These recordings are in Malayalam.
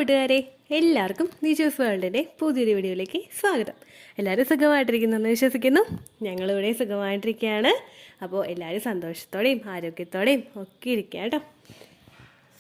കൂട്ടുകാരെ, എല്ലാവർക്കും നിജൂസ് വേൾഡിൻ്റെ പുതിയൊരു വീഡിയോയിലേക്ക് സ്വാഗതം. എല്ലാവരും സുഖമായിട്ടിരിക്കുന്നെന്ന് വിശ്വസിക്കുന്നു. ഞങ്ങളിവിടെ സുഖമായിട്ടിരിക്കുകയാണ്. അപ്പോൾ എല്ലാവരും സന്തോഷത്തോടെയും ആരോഗ്യത്തോടെയും ഒക്കെ ഇരിക്കുക കേട്ടോ.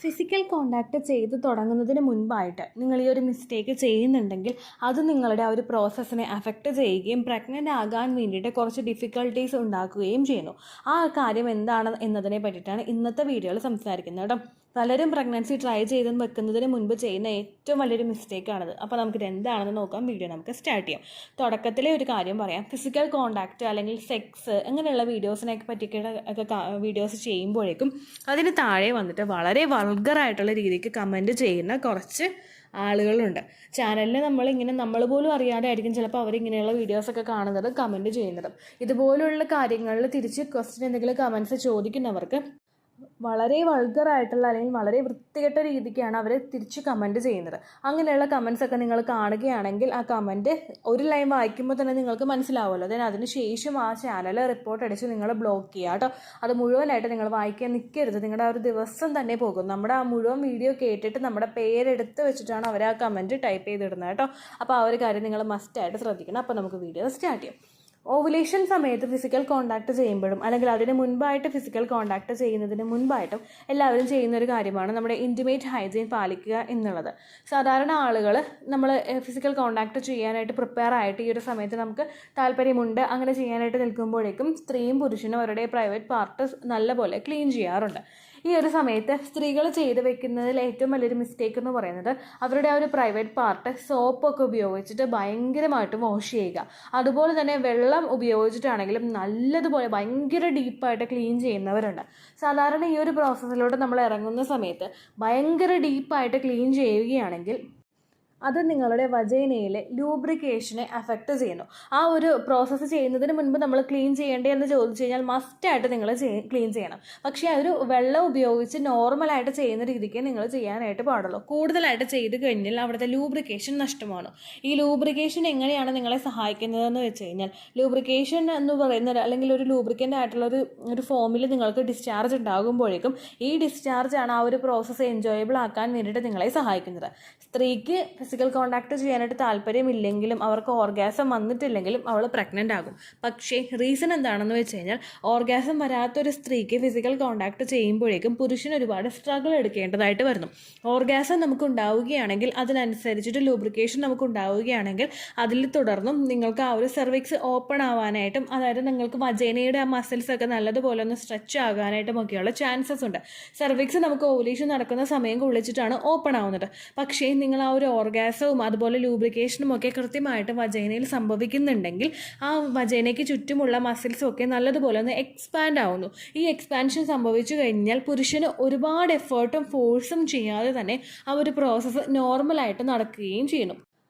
ഫിസിക്കൽ കോണ്ടാക്റ്റ് ചെയ്ത് തുടങ്ങുന്നതിന് മുൻപായിട്ട് നിങ്ങൾ ഈ ഒരു മിസ്റ്റേക്ക് ചെയ്യുന്നുണ്ടെങ്കിൽ അത് നിങ്ങളുടെ ആ ഒരു പ്രോസസ്സിനെ അഫക്റ്റ് ചെയ്യുകയും പ്രഗ്നൻ്റ് ആകാൻ വേണ്ടിയിട്ട് കുറച്ച് ഡിഫിക്കൽട്ടീസ് ഉണ്ടാക്കുകയും ചെയ്യുന്നു. ആ കാര്യം എന്താണ് എന്നതിനെ പറ്റിയിട്ടാണ് ഇന്നത്തെ വീഡിയോയിൽ സംസാരിക്കുന്നത് കേട്ടോ. പലരും പ്രഗ്നൻസി ട്രൈ ചെയ്ത് വെക്കുന്നതിന് മുൻപ് ചെയ്യുന്ന ഏറ്റവും വലിയൊരു മിസ്റ്റേക്കാണിത്. അപ്പോൾ നമുക്കിത് എന്താണെന്ന് നോക്കാം. വീഡിയോ നമുക്ക് സ്റ്റാർട്ട് ചെയ്യാം. തുടക്കത്തിലെ ഒരു കാര്യം പറയാം. ഫിസിക്കൽ കോണ്ടാക്റ്റ് അല്ലെങ്കിൽ സെക്സ് അങ്ങനെയുള്ള വീഡിയോസിനെയൊക്കെ പറ്റിയൊക്കെ വീഡിയോസ് ചെയ്യുമ്പോഴേക്കും അതിന് താഴെ വന്നിട്ട് വളരെ വൾഗറായിട്ടുള്ള രീതിക്ക് കമൻറ്റ് ചെയ്യുന്ന കുറച്ച് ആളുകളുണ്ട്. ചാനലിൽ നമ്മൾ പോലും അറിയാതെ ആയിരിക്കും ചിലപ്പോൾ അവരിങ്ങനെയുള്ള വീഡിയോസൊക്കെ കാണുന്നത്, കമൻറ്റ് ചെയ്യുന്നതും. ഇതുപോലുള്ള കാര്യങ്ങളിൽ തിരിച്ച് ക്വസ്റ്റ്യൻ എന്തെങ്കിലും കമൻറ്റ്സ് ചോദിക്കുന്നവർക്ക് വളരെ വൾഗറായിട്ടുള്ള അല്ലെങ്കിൽ വളരെ വൃത്തികെട്ട രീതിക്കാണ് അവർ തിരിച്ച് കമൻറ്റ് ചെയ്യുന്നത്. അങ്ങനെയുള്ള കമൻറ്റ്സൊക്കെ നിങ്ങൾ കാണുകയാണെങ്കിൽ ആ കമൻറ്റ് ഒരു ലൈൻ വായിക്കുമ്പോൾ തന്നെ നിങ്ങൾക്ക് മനസ്സിലാവുമല്ലോ. അതിന് ശേഷം ആ ചാനൽ റിപ്പോർട്ട് അടിച്ച് നിങ്ങൾ ബ്ലോക്ക് ചെയ്യുക കേട്ടോ. അത് മുഴുവനായിട്ട് നിങ്ങൾ വായിക്കാൻ നിൽക്കരുത്. നിങ്ങളുടെ ആ ഒരു ദിവസം തന്നെ പോകും. നമ്മുടെ ആ മുഴുവൻ വീഡിയോ കേട്ടിട്ട് നമ്മുടെ പേരെടുത്ത് വെച്ചിട്ടാണ് അവർ ആ കമൻറ്റ് ടൈപ്പ് ചെയ്തിടുന്നത് കേട്ടോ. അപ്പോൾ ആ ഒരു കാര്യം നിങ്ങൾ മസ്റ്റായിട്ട് ശ്രദ്ധിക്കണം. അപ്പോൾ നമുക്ക് വീഡിയോ സ്റ്റാർട്ട് ചെയ്യാം. ഓവുലേഷൻ സമയത്ത് ഫിസിക്കൽ കോണ്ടാക്ട് ചെയ്യുമ്പോഴും അല്ലെങ്കിൽ അതിന് മുൻപായിട്ട് ഫിസിക്കൽ കോണ്ടാക്ട് ചെയ്യുന്നതിന് മുൻപായിട്ടും എല്ലാവരും ചെയ്യുന്ന ഒരു കാര്യമാണ് നമ്മുടെ ഇൻറ്റിമേറ്റ് ഹൈജീൻ പാലിക്കുക എന്നുള്ളത്. സാധാരണ ആളുകൾ നമ്മൾ ഫിസിക്കൽ കോണ്ടാക്ട് ചെയ്യാനായിട്ട് പ്രിപ്പയർ ആയിട്ട് ഈ ഒരു സമയത്ത് നമുക്ക് താല്പര്യമുണ്ട് അങ്ങനെ ചെയ്യാനായിട്ട് നിൽക്കുമ്പോഴേക്കും സ്ത്രീയും പുരുഷനും അവരുടെ പ്രൈവറ്റ് പാർട്ട് നല്ലപോലെ ക്ലീൻ ചെയ്യാറുണ്ട്. ഈ ഒരു സമയത്ത് സ്ത്രീകൾ ചെയ്ത് വെക്കുന്നതിൽ ഏറ്റവും വലിയൊരു മിസ്റ്റേക്ക് എന്ന് പറയുന്നത് അവരുടെ ആ ഒരു പ്രൈവറ്റ് പാർട്ട് സോപ്പൊക്കെ ഉപയോഗിച്ചിട്ട് ഭയങ്കരമായിട്ട് വാഷ് ചെയ്യുക. അതുപോലെ തന്നെ വെള്ളം ഉപയോഗിച്ചിട്ടാണെങ്കിലും നല്ലതുപോലെ ഭയങ്കര ഡീപ്പായിട്ട് ക്ലീൻ ചെയ്യുന്നവരുണ്ട്. സാധാരണ ഈ ഒരു പ്രോസസ്സിലൂടെ നമ്മൾ ഇറങ്ങുന്ന സമയത്ത് ഭയങ്കര ഡീപ്പായിട്ട് ക്ലീൻ ചെയ്യുകയാണെങ്കിൽ അത് നിങ്ങളുടെ വജൈനയിലെ ലൂബ്രിക്കേഷനെ അഫക്റ്റ് ചെയ്യുന്നു. ആ ഒരു പ്രോസസ്സ് ചെയ്യുന്നതിന് മുൻപ് നമ്മൾ ക്ലീൻ ചെയ്യേണ്ടേ എന്ന് ചോദിച്ചു കഴിഞ്ഞാൽ മസ്റ്റായിട്ട് നിങ്ങൾ ക്ലീൻ ചെയ്യണം. പക്ഷേ അതൊരു വെള്ളം ഉപയോഗിച്ച് നോർമലായിട്ട് ചെയ്യുന്ന രീതിക്ക് നിങ്ങൾ ചെയ്യാനായിട്ട് പാടുള്ളൂ. കൂടുതലായിട്ട് ചെയ്ത് കഴിഞ്ഞാൽ അവിടുത്തെ ലൂബ്രിക്കേഷൻ നഷ്ടമാണ്. ഈ ലൂബ്രിക്കേഷൻ എങ്ങനെയാണ് നിങ്ങളെ സഹായിക്കുന്നതെന്ന് വെച്ച് കഴിഞ്ഞാൽ ലൂബ്രിക്കേഷൻ എന്ന് പറയുന്നത് അല്ലെങ്കിൽ ഒരു ലൂബ്രിക്കൻ്റ് ആയിട്ടുള്ള ഒരു ഫോമിൽ നിങ്ങൾക്ക് ഡിസ്ചാർജ് ഉണ്ടാകുമ്പോഴേക്കും ഈ ഡിസ്ചാർജാണ് ആ ഒരു പ്രോസസ്സ് എൻജോയബിൾ ആക്കാൻ വേണ്ടിയിട്ട് നിങ്ങളെ സഹായിക്കുന്നത്. സ്ത്രീക്ക് ഫിസിക്കൽ കോണ്ടാക്ട് ചെയ്യാനായിട്ട് താല്പര്യമില്ലെങ്കിലും അവർക്ക് ഓർഗാസം വന്നിട്ടില്ലെങ്കിലും അവൾ പ്രഗ്നൻ്റ് ആകും. പക്ഷേ റീസൺ എന്താണെന്ന് വെച്ച് കഴിഞ്ഞാൽ ഓർഗാസം വരാത്തൊരു സ്ത്രീക്ക് ഫിസിക്കൽ കോണ്ടാക്ട് ചെയ്യുമ്പോഴേക്കും പുരുഷന് ഒരുപാട് സ്ട്രഗിൾ എടുക്കേണ്ടതായിട്ട് വരുന്നു. ഓർഗാസം നമുക്ക് ഉണ്ടാവുകയാണെങ്കിൽ അതിനനുസരിച്ചിട്ട് ലൂബ്രിക്കേഷൻ നമുക്ക് ഉണ്ടാവുകയാണെങ്കിൽ അതിൽ തുടർന്നും നിങ്ങൾക്ക് ആ ഒരു സെർവിക്സ് ഓപ്പൺ ആവാനായിട്ടും അതായത് നിങ്ങൾക്ക് വജൈനയുടെ ആ മസിൽസ് ഒക്കെ നല്ലതുപോലെ ഒന്ന് സ്ട്രെച്ച് ആകാനായിട്ടും ഒക്കെയുള്ള ചാൻസസ് ഉണ്ട്. സെർവിക്സ് നമുക്ക് ഓവുലേഷൻ നടക്കുന്ന സമയം കൊള്ളിച്ചിട്ടാണ് ഓപ്പൺ ആവുന്നത്. പക്ഷേ നിങ്ങൾ ആ ഒരു ഓർഗാസവും അതുപോലെ ലൂബ്രിക്കേഷനും ഒക്കെ കൃത്യമായിട്ട് വജൈനയിൽ സംഭവിക്കുന്നുണ്ടെങ്കിൽ ആ വജൈനയ്ക്ക് ചുറ്റുമുള്ള മസിൽസും ഒക്കെ നല്ലതുപോലെ ഒന്ന് എക്സ്പാൻഡ് ആവുന്നു. ഈ എക്സ്പാൻഷൻ സംഭവിച്ചു കഴിഞ്ഞാൽ പുരുഷന് ഒരുപാട് എഫേർട്ടും ഫോഴ്സും ചെയ്യാതെ തന്നെ ആ ഒരു പ്രോസസ്സ് നോർമലായിട്ട് നടക്കുകയും ചെയ്യുന്നു.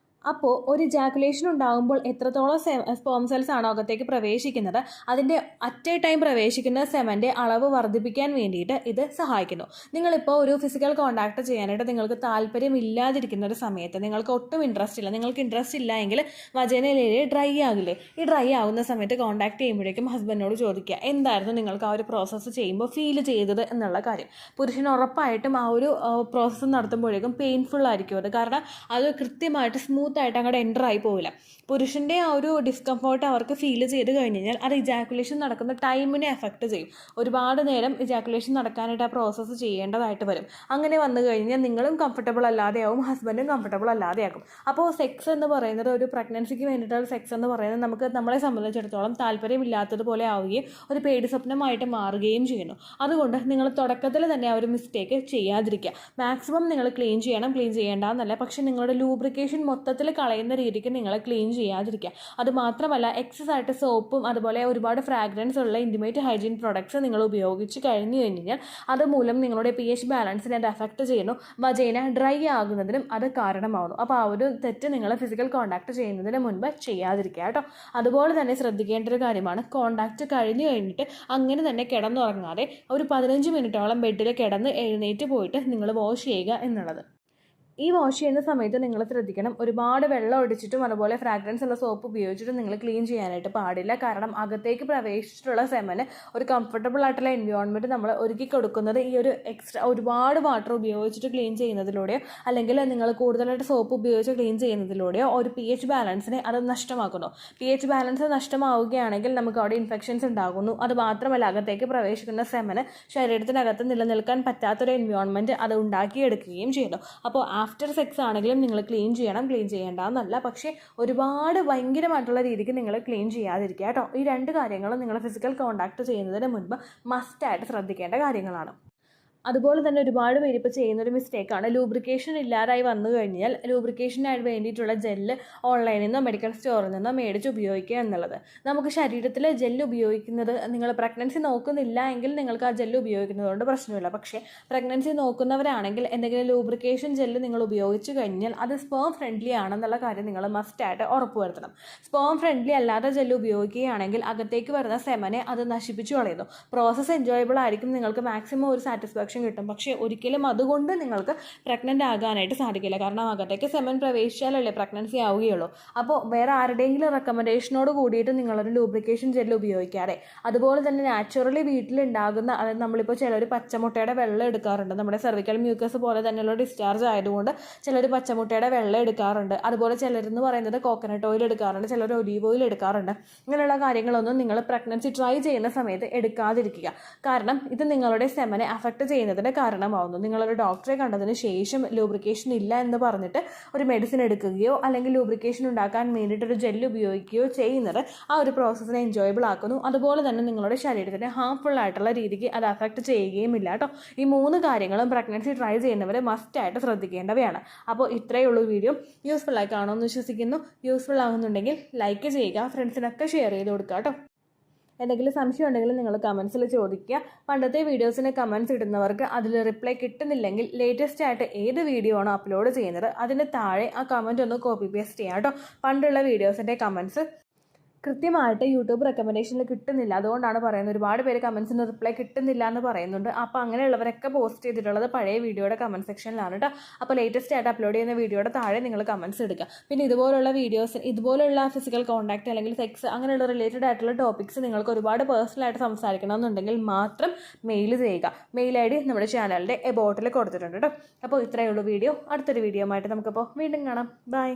അപ്പോൾ ഒരു ഇജാക്കുലേഷൻ ഉണ്ടാകുമ്പോൾ എത്രത്തോളം സ്പേം സെൽസ് ആണോ അകത്തേക്ക് പ്രവേശിക്കുന്നത് അതിൻ്റെ അറ്റ് എ ടൈം പ്രവേശിക്കുന്ന സെമൻ്റെ അളവ് വർദ്ധിപ്പിക്കാൻ വേണ്ടിയിട്ട് ഇത് സഹായിക്കുന്നു. നിങ്ങളിപ്പോൾ ഒരു ഫിസിക്കൽ കോണ്ടാക്ട് ചെയ്യാനായിട്ട് നിങ്ങൾക്ക് താല്പര്യമില്ലാതിരിക്കുന്ന ഒരു സമയത്ത് നിങ്ങൾക്ക് ഒട്ടും ഇൻട്രസ്റ്റ് ഇല്ല, നിങ്ങൾക്ക് ഇൻട്രസ്റ്റ് ഇല്ല എങ്കിൽ വജൈനയിലെ ഡ്രൈ ആകില്ലേ, ഈ ഡ്രൈ ആവുന്ന സമയത്ത് കോണ്ടാക്ട് ചെയ്യുമ്പോഴേക്കും ഹസ്ബൻഡിനോട് ചോദിക്കുക എന്തായിരുന്നു നിങ്ങൾക്ക് ആ ഒരു പ്രോസസ്സ് ചെയ്യുമ്പോൾ ഫീൽ ചെയ്തത് എന്നുള്ള കാര്യം. പുരുഷന് ഉറപ്പായിട്ടും ആ ഒരു പ്രോസസ്സ് നടത്തുമ്പോഴേക്കും പെയിൻഫുൾ ആയിരിക്കും അത്. കാരണം അത് കൃത്യമായിട്ട് സ്മൂത്ത് ആയിട്ട് അങ്ങോട്ട് എൻ്റർ ആയി പോവില്ല. പുരുഷൻ്റെ ആ ഒരു ഡിസ്കംഫോർട്ട് അവർക്ക് ഫീൽ ചെയ്ത് കഴിഞ്ഞ് കഴിഞ്ഞാൽ അത് ഇജാക്കുലേഷൻ നടക്കുന്ന ടൈമിനെ എഫക്റ്റ് ചെയ്യും. ഒരുപാട് നേരം ഇജാക്കുലേഷൻ നടക്കാനായിട്ട് ആ പ്രോസസ്സ് ചെയ്യേണ്ടതായിട്ട് വരും. അങ്ങനെ വന്നു കഴിഞ്ഞാൽ നിങ്ങളും കംഫർട്ടബിൾ അല്ലാതെയാവും, ഹസ്ബൻഡും കംഫർട്ടബിൾ അല്ലാതെയാകും. അപ്പോൾ സെക്സ് എന്ന് പറയുന്നത് ഒരു പ്രഗ്നൻസിക്ക് വേണ്ടിയിട്ടുള്ള സെക്സ് എന്ന് പറയുന്നത് നമുക്ക് നമ്മളെ സംബന്ധിച്ചിടത്തോളം താല്പര്യമില്ലാത്തതുപോലെ ആവുകയും ഒരു പേടി സ്വപ്നമായിട്ട് മാറുകയും ചെയ്യുന്നു. അതുകൊണ്ട് നിങ്ങൾ തുടക്കത്തിൽ തന്നെ ആ ഒരു മിസ്റ്റേക്ക് ചെയ്യാതിരിക്കുക. മാക്സിമം നിങ്ങൾ ക്ലീൻ ചെയ്യണം, ക്ലീൻ ചെയ്യേണ്ടെന്നല്ല, പക്ഷേ നിങ്ങളുടെ ലൂബ്രിക്കേഷൻ മൊത്തത്തിൽ കളയുന്ന രീതിക്ക് നിങ്ങൾ ക്ലീൻ ചെയ്യാതിരിക്കുക. അതുമാത്രമല്ല എക്സസ് ആയിട്ട് സോപ്പും അതുപോലെ ഒരുപാട് ഫ്രാഗ്രൻസ് ഉള്ള ഇൻറ്റിമേറ്റ് ഹൈജീൻ പ്രൊഡക്ട്സ് നിങ്ങൾ ഉപയോഗിച്ച് കഴിഞ്ഞു കഴിഞ്ഞാൽ അതുമൂലം നിങ്ങളുടെ pH ബാലൻസിനെ അത് അഫക്റ്റ് ചെയ്യുന്നു. വജൈന ഡ്രൈ ആകുന്നതിനും അത് കാരണമാകുന്നു. അപ്പോൾ ആ ഒരു തെറ്റ് നിങ്ങൾ ഫിസിക്കൽ കോണ്ടാക്ട് ചെയ്യുന്നതിന് മുൻപ് ചെയ്യാതിരിക്കുക കേട്ടോ. അതുപോലെ തന്നെ ശ്രദ്ധിക്കേണ്ട ഒരു കാര്യമാണ് കോണ്ടാക്ട് കഴിഞ്ഞു കഴിഞ്ഞിട്ട് അങ്ങനെ തന്നെ കിടന്നുറങ്ങാതെ ഒരു 15 മിനിറ്റോളം ബെഡിൽ കിടന്ന് എഴുന്നേറ്റ് പോയിട്ട് നിങ്ങൾ വാഷ് ചെയ്യുക എന്നുള്ളത്. ഈ വാഷ് ചെയ്യുന്ന സമയത്ത് നിങ്ങൾ ശ്രദ്ധിക്കണം, ഒരുപാട് വെള്ളം ഒഴിച്ചിട്ടും അതുപോലെ ഫ്രാഗ്രൻസ് ഉള്ള സോപ്പ് ഉപയോഗിച്ചിട്ടും നിങ്ങൾ ക്ലീൻ ചെയ്യാനായിട്ട് പാടില്ല. കാരണം അകത്തേക്ക് പ്രവേശിച്ചിട്ടുള്ള സെമന് ഒരു കംഫർട്ടബിൾ ആയിട്ടുള്ള എൻവയോൺമെൻറ്റ് നമ്മൾ ഒരുക്കി കൊടുക്കുന്നത് ഈ ഒരു ഒരുപാട് വാട്ടർ ഉപയോഗിച്ചിട്ട് ക്ലീൻ ചെയ്യുന്നതിലൂടെയോ അല്ലെങ്കിൽ നിങ്ങൾ കൂടുതലായിട്ട് സോപ്പ് ഉപയോഗിച്ച് ക്ലീൻ ചെയ്യുന്നതിലൂടെയോ ഒരു pH ബാലൻസിനെ അത് നഷ്ടമാക്കുന്നു. pH ബാലൻസ് നഷ്ടമാവുകയാണെങ്കിൽ നമുക്ക് അവിടെ ഇൻഫെക്ഷൻസ് ഉണ്ടാകുന്നു. അത് മാത്രമല്ല, അകത്തേക്ക് പ്രവേശിക്കുന്ന സെമന് ശരീരത്തിനകത്ത് നിലനിൽക്കാൻ പറ്റാത്തൊരു എൻവയോൺമെൻറ്റ് അത് ഉണ്ടാക്കിയെടുക്കുകയും ചെയ്യുന്നു. അപ്പോൾ ആഫ്റ്റർ സെക്സ് ആണെങ്കിലും നിങ്ങൾ ക്ലീൻ ചെയ്യണം, ക്ലീൻ ചെയ്യേണ്ടതെന്നല്ല, പക്ഷേ ഒരുപാട് ഭയങ്കരമായിട്ടുള്ള രീതിക്ക് നിങ്ങൾ ക്ലീൻ ചെയ്യാതിരിക്കുക കേട്ടോ. ഈ രണ്ട് കാര്യങ്ങളും നിങ്ങൾ ഫിസിക്കൽ കോൺടാക്ട് ചെയ്യുന്നതിന് മുൻപ് മസ്റ്റായിട്ട് ശ്രദ്ധിക്കേണ്ട കാര്യങ്ങളാണ്. അതുപോലെ തന്നെ ഒരുപാട് പേര് ഇപ്പോൾ ചെയ്യുന്നൊരു മിസ്റ്റേക്കാണ്, ലൂബ്രിക്കേഷൻ ഇല്ലാതായി വന്നു കഴിഞ്ഞാൽ ലൂബ്രിക്കേഷനായിട്ട് വേണ്ടിയിട്ടുള്ള ജെല്ല് ഓൺലൈനിൽ നിന്നോ മെഡിക്കൽ സ്റ്റോറിൽ നിന്നോ മേടിച്ച് ഉപയോഗിക്കുക എന്നുള്ളത്. നമുക്ക് ശരീരത്തിൽ ജെല്ല് ഉപയോഗിക്കുന്നത്, നിങ്ങൾ പ്രഗ്നൻസി നോക്കുന്നില്ല എങ്കിൽ നിങ്ങൾക്ക് ആ ജെല്ല് ഉപയോഗിക്കുന്നതുകൊണ്ട് പ്രശ്നമില്ല. പക്ഷേ പ്രഗ്നൻസി നോക്കുന്നവരാണെങ്കിൽ എന്തെങ്കിലും ലൂബ്രിക്കേഷൻ ജെല്ല് നിങ്ങൾ ഉപയോഗിച്ച് കഴിഞ്ഞാൽ അത് സ്പേം ഫ്രണ്ട്ലി ആണെന്നുള്ള കാര്യം നിങ്ങൾ മസ്റ്റായിട്ട് ഉറപ്പുവരുത്തണം. സ്പേം ഫ്രണ്ട്ലി അല്ലാത്ത ജെല്ല് ഉപയോഗിക്കുകയാണെങ്കിൽ അകത്തേക്ക് വരുന്ന സെമനെ അത് നശിപ്പിച്ചു കളയുന്നു. പ്രോസസ്സ് എൻജോയബിൾ ആയിരിക്കും, നിങ്ങൾക്ക് മാക്സിമം ഒരു സാറ്റിസ്ഫാക്ഷൻ കിട്ടും. പക്ഷേ ഒരിക്കലും അതുകൊണ്ട് നിങ്ങൾക്ക് പ്രഗ്നൻ്റ് ആകാനായിട്ട് സാധിക്കില്ല. കാരണം അകത്തേക്ക് സെമൻ പ്രവേശിച്ചാലല്ലേ പ്രഗ്നൻസി ആവുകയുള്ളൂ. അപ്പോൾ വേറെ ആരുടെയെങ്കിലും റെക്കമെൻഡേഷനോട് കൂടിയിട്ട് നിങ്ങളൊരു ലൂബ്രിക്കേഷൻ ജെല്ല് ഉപയോഗിക്കാതെ, അതുപോലെ തന്നെ നാച്ചുറലി വീട്ടിലുണ്ടാകുന്ന, അതായത് നമ്മളിപ്പോൾ ചിലർ പച്ചമുട്ടയുടെ വെള്ളം എടുക്കാറുണ്ട്, നമ്മുടെ സെർവിക്കൽ മ്യൂക്കസ് പോലെ തന്നെയുള്ള ഡിസ്ചാർജ് ആയതുകൊണ്ട് ചിലർ പച്ചമുട്ടയുടെ വെള്ളം എടുക്കാറുണ്ട്. അതുപോലെ ചിലരെന്ന് പറയുന്നത് കോക്കനട്ട് ഓയിൽ എടുക്കാറുണ്ട്, ചിലർ ഒലീവ് ഓയിൽ എടുക്കാറുണ്ട്. ഇങ്ങനെയുള്ള കാര്യങ്ങളൊന്നും നിങ്ങൾ പ്രഗ്നൻസി ട്രൈ ചെയ്യുന്ന സമയത്ത് എടുക്കാതിരിക്കുക. കാരണം ഇത് നിങ്ങളുടെ സെമനെ അഫക്റ്റ് ചെയ്യുന്നതിന് കാരണമാവുന്നു. നിങ്ങളൊരു ഡോക്ടറെ കണ്ടതിന് ശേഷം ലൂബ്രിക്കേഷൻ ഇല്ല എന്ന് പറഞ്ഞിട്ട് ഒരു മെഡിസിൻ എടുക്കുകയോ അല്ലെങ്കിൽ ലൂബ്രിക്കേഷൻ ഉണ്ടാക്കാൻ വേണ്ടിയിട്ടൊരു ജെല്ല് ഉപയോഗിക്കുകയോ ചെയ്യുന്നത് ആ ഒരു പ്രോസസ്സിനെ എൻജോയബിൾ ആക്കുന്നു. അതുപോലെ തന്നെ നിങ്ങളുടെ ശരീരത്തിന് ഹാർംഫുൾ ആയിട്ടുള്ള രീതിക്ക് അത് അഫക്റ്റ് ചെയ്യുകയും ഇല്ല കേട്ടോ. ഈ 3 കാര്യങ്ങളും പ്രഗ്നൻസി ട്രൈ ചെയ്യുന്നവർ മസ്റ്റായിട്ട് ശ്രദ്ധിക്കേണ്ടവയാണ്. അപ്പോൾ ഇത്രയേ ഉള്ളൂ വീഡിയോ. യൂസ്ഫുൾ ആയി കാണുമെന്ന് വിശ്വസിക്കുന്നു. യൂസ്ഫുൾ ആകുന്നുണ്ടെങ്കിൽ ലൈക്ക് ചെയ്യുക, ഫ്രണ്ട്സിനൊക്കെ ഷെയർ ചെയ്ത് കൊടുക്കുക കേട്ടോ. എന്തെങ്കിലും സംശയം ഉണ്ടെങ്കിൽ നിങ്ങൾ കമൻസിൽ ചോദിക്കുക. പണ്ടത്തെ വീഡിയോസിന് കമൻസ് ഇടുന്നവർക്ക് അതിൽ റിപ്ലൈ കിട്ടുന്നില്ലെങ്കിൽ ലേറ്റസ്റ്റ് ആയിട്ട് ഏത് വീഡിയോ ആണോ അപ്ലോഡ് ചെയ്യുന്നത് അതിന് താഴെ ആ കമൻറ്റ് ഒന്ന് കോപ്പി പേസ്റ്റ് ചെയ്യാം കേട്ടോ. പണ്ടുള്ള വീഡിയോസിൻ്റെ കമൻസ് കൃത്യമായിട്ട് യൂട്യൂബ് റെക്കമെൻഡേഷനിൽ കിട്ടുന്നില്ല, അതുകൊണ്ടാണ് പറയുന്നത്. ഒരുപാട് പേര് കമൻസിന് റിപ്ലൈ കിട്ടുന്നില്ല എന്ന് പറയുന്നുണ്ട്. അപ്പോൾ അങ്ങനെയുള്ളവരൊക്കെ പോസ്റ്റ് ചെയ്തിട്ടുള്ളത് പഴയ വീഡിയോയുടെ കമൻറ്റ് സെക്ഷനിലാണ് കേട്ടോ. അപ്പോൾ ലേറ്റസ്റ്റ് ആയിട്ട് അപ്ലോഡ് ചെയ്യുന്ന വീഡിയോയുടെ താഴെ നിങ്ങൾ കമൻസ് എടുക്കുക. പിന്നെ ഇതുപോലുള്ള വീഡിയോസ്, ഇതുപോലുള്ള ഫിസിക്കൽ കോൺടാക്ട് അല്ലെങ്കിൽ സെക്സ് അങ്ങനെയുള്ള റിലേറ്റഡ് ആയിട്ടുള്ള ടോപ്പിക്സ് നിങ്ങൾക്ക് ഒരുപാട് പേഴ്സണലായിട്ട് സംസാരിക്കണമെന്നുണ്ടെങ്കിൽ മാത്രം മെയിൽ ചെയ്യുക. മെയിൽ ID നമ്മുടെ ചാനലിൻ്റെ എബോട്ടിൽ കൊടുത്തിട്ടുണ്ട് കേട്ടോ. അപ്പോൾ ഇത്രയേ ഉള്ളൂ വീഡിയോ. അടുത്തൊരു വീഡിയോ ആയിട്ട് നമുക്കപ്പോൾ വീണ്ടും കാണാം. ബൈ.